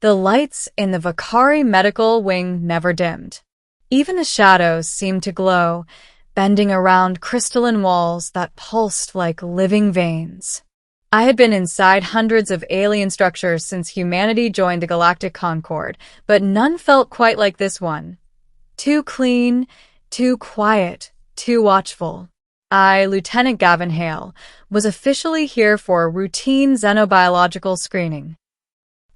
The lights in the Vakari medical wing never dimmed. Even the shadows seemed to glow, bending around crystalline walls that pulsed like living veins. I had been inside hundreds of alien structures since humanity joined the galacticconcord, but none felt quite like this one. Too clean, too quiet, too watchful. I, Lieutenant Gavin Hale, was officially here for a routine xenobiological screening.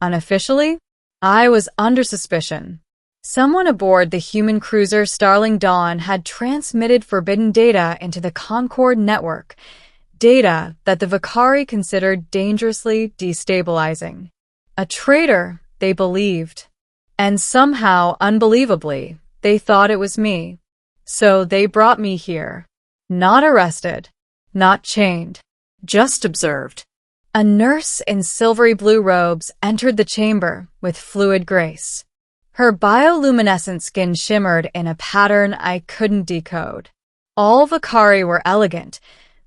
Unofficially, I was under suspicion. Someone aboard the human cruiser Starling Dawn had transmitted forbidden data into the Concord network, data that the Vakari considered dangerously destabilizing. A traitor, they believed. And somehow, unbelievably, they thought it was me. So they brought me here. Not arrested, not chained, just observed. A nurse in silvery blue robes entered the chamber with fluid grace. Her bioluminescent skin shimmered in a pattern I couldn't decode. All Vakari were elegant,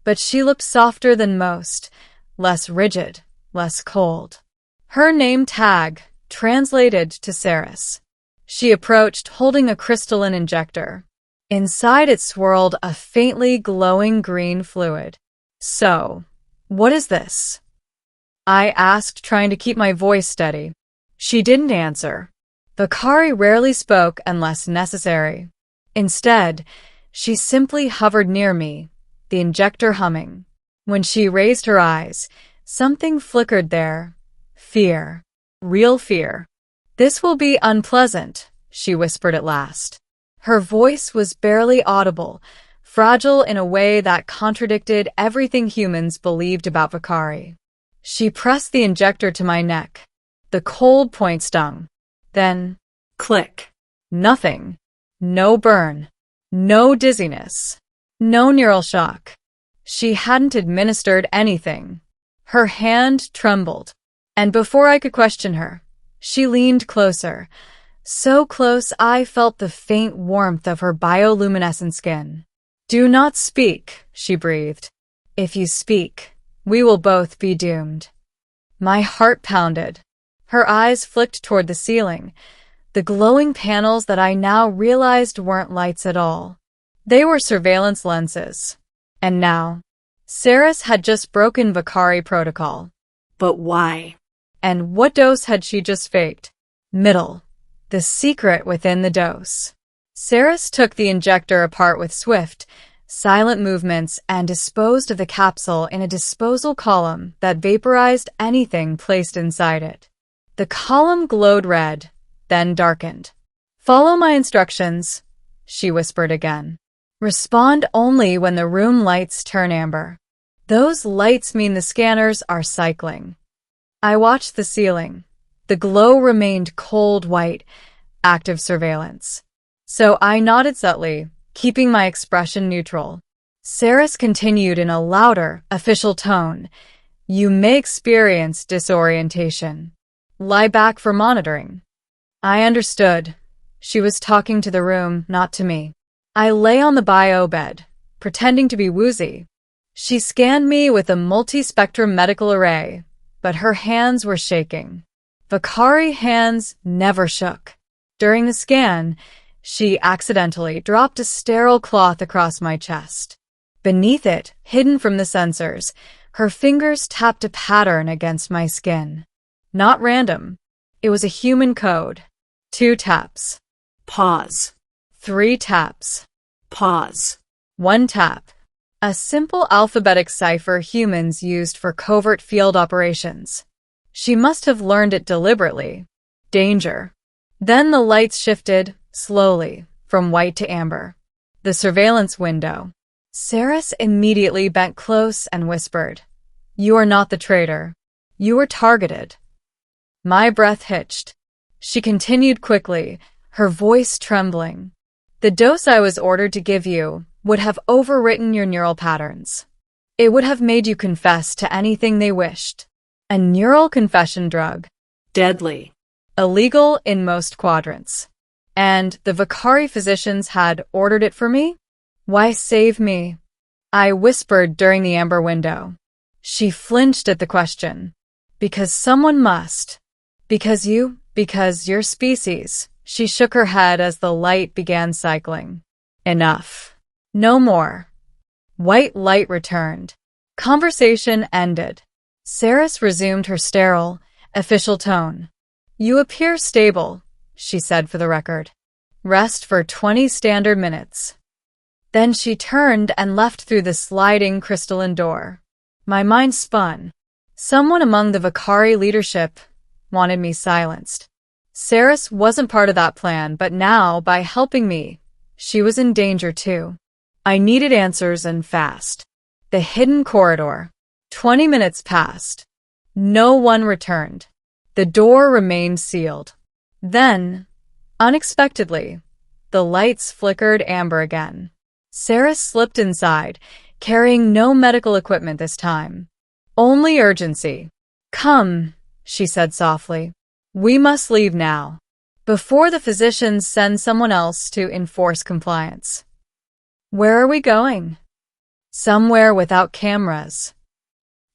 but she looked softer than most, less rigid, less cold. Her name tag translated to Ceres. She approached holding a crystalline injector. Inside it swirled a faintly glowing green fluid. So, what is this? I asked, trying to keep my voice steady. She didn't answer. Vakari rarely spoke unless necessary. Instead, she simply hovered near me, the injector humming. When she raised her eyes, something flickered there. Fear. Real fear. "This will be unpleasant," she whispered at last. Her voice was barely audible, fragile in a way that contradicted everything humans believed about Vakari. She pressed the injector to my neck. The cold point stung. Then, click. Nothing. No burn. No dizziness. No neural shock. She hadn't administered anything. Her hand trembled. And before I could question her, she leaned closer. So close I felt the faint warmth of her bioluminescent skin. "Do not speak," she breathed. "If you speak, we will both be doomed." My heart pounded. Her eyes flicked toward the ceiling, the glowing panels that I now realized weren't lights at all. They were surveillance lenses. And now, Ceres had just broken Vakari protocol. But why? And what dose had she just faked? Middle. The secret within the dose. Ceres took the injector apart with swift, silent movements and disposed of the capsule in a disposal column that vaporized anything placed inside it. The column glowed red, then darkened. "Follow my instructions," she whispered again. "Respond only when the room lights turn amber. Those lights mean the scanners are cycling." I watched the ceiling. The glow remained cold white, active surveillance. So I nodded subtly, keeping my expression neutral. Ceres continued in a louder, official tone. "You may experience disorientation. Lie back for monitoring." I understood. She was talking to the room, not to me. I lay on the bio bed, pretending to be woozy. She scanned me with a multi-spectrum medical array, but her hands were shaking. Vakari hands never shook. During the scan, she accidentally dropped a sterile cloth across my chest. Beneath it, hidden from the sensors, her fingers tapped a pattern against my skin. Not random. It was a human code. 2 taps. Pause. 3 taps. Pause. 1 tap. A simple alphabetic cipher humans used for covert field operations. She must have learned it deliberately. Danger. Then the lights shifted, slowly, from white to amber. The surveillance window. Ceres immediately bent close and whispered, "You are not the traitor. You were targeted." My breath hitched. She continued quickly, her voice trembling. "The dose I was ordered to give you would have overwritten your neural patterns. It would have made you confess to anything they wished. A neural confession drug. Deadly. Illegal in most quadrants. And the Vakari physicians had ordered it for me? Why save me?" I whispered during the amber window. She flinched at the question. "Because someone must. Because you Because your species. She shook her head as the light began cycling. Enough. No more. White light returned. Conversation ended. Saris resumed her sterile, official tone. You appear stable, she said for the record. Rest for 20 standard minutes. Then she turned and left through the sliding crystalline door. My mind spun. Someone among the Vakari leadership wanted me silenced. Saris wasn't part of that plan, but now, by helping me, she was in danger too. I needed answers and fast. The hidden corridor. 20 minutes passed. No one returned. The door remained sealed. Then, unexpectedly, the lights flickered amber again. Saris slipped inside, carrying no medical equipment this time. Only urgency. Come, she said softly. We must leave now, before the physicians send someone else to enforce compliance. Where are we going? Somewhere without cameras.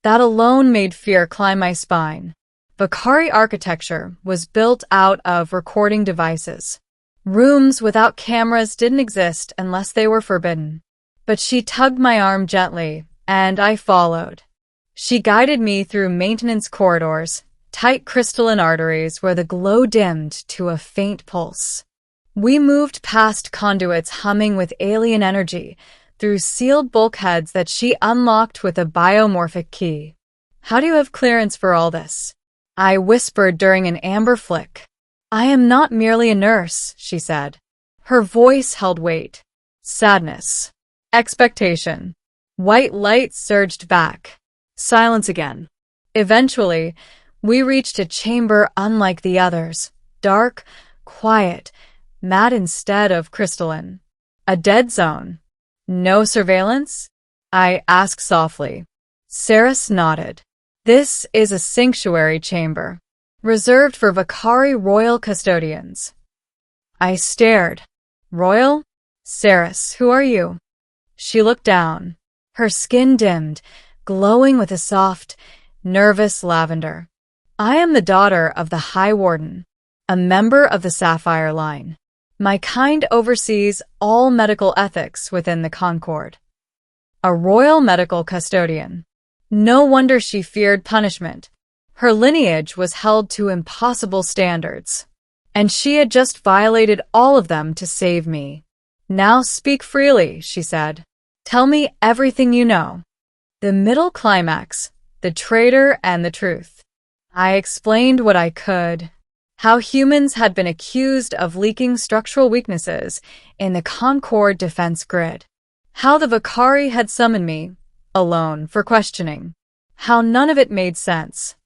That alone made fear climb my spine. Vakari architecture was built out of recording devices. Rooms without cameras didn't exist unless they were forbidden. But she tugged my arm gently, and I followed. She guided me through maintenance corridors, tight crystalline arteries where the glow dimmed to a faint pulse. We moved past conduits humming with alien energy, through sealed bulkheads that she unlocked with a biomorphic key. How do you have clearance for all this? I whispered during an amber flick. I am not merely a nurse, she said. Her voice held weight. Sadness. Expectation. White light surged back. Silence again. Eventually, we reached a chamber unlike the others. Dark, quiet, matte instead of crystalline. A dead zone. No surveillance? I asked softly. Saris nodded. This is a sanctuary chamber, reserved for Vakari royal custodians. I stared. Royal? Saris, who are you? She looked down. Her skin dimmed, glowing with a soft, nervous lavender. I am the daughter of the High Warden, a member of the Sapphire line. My kind oversees all medical ethics within the Concord. A royal medical custodian. No wonder she feared punishment. Her lineage was held to impossible standards, and she had just violated all of them to save me. Now speak freely, she said. Tell me everything you know. The middle climax, the traitor and the truth. I explained what I could. How humans had been accused of leaking structural weaknesses in the Concord defense grid. How the Vakari had summoned me, alone, for questioning. How none of it made sense.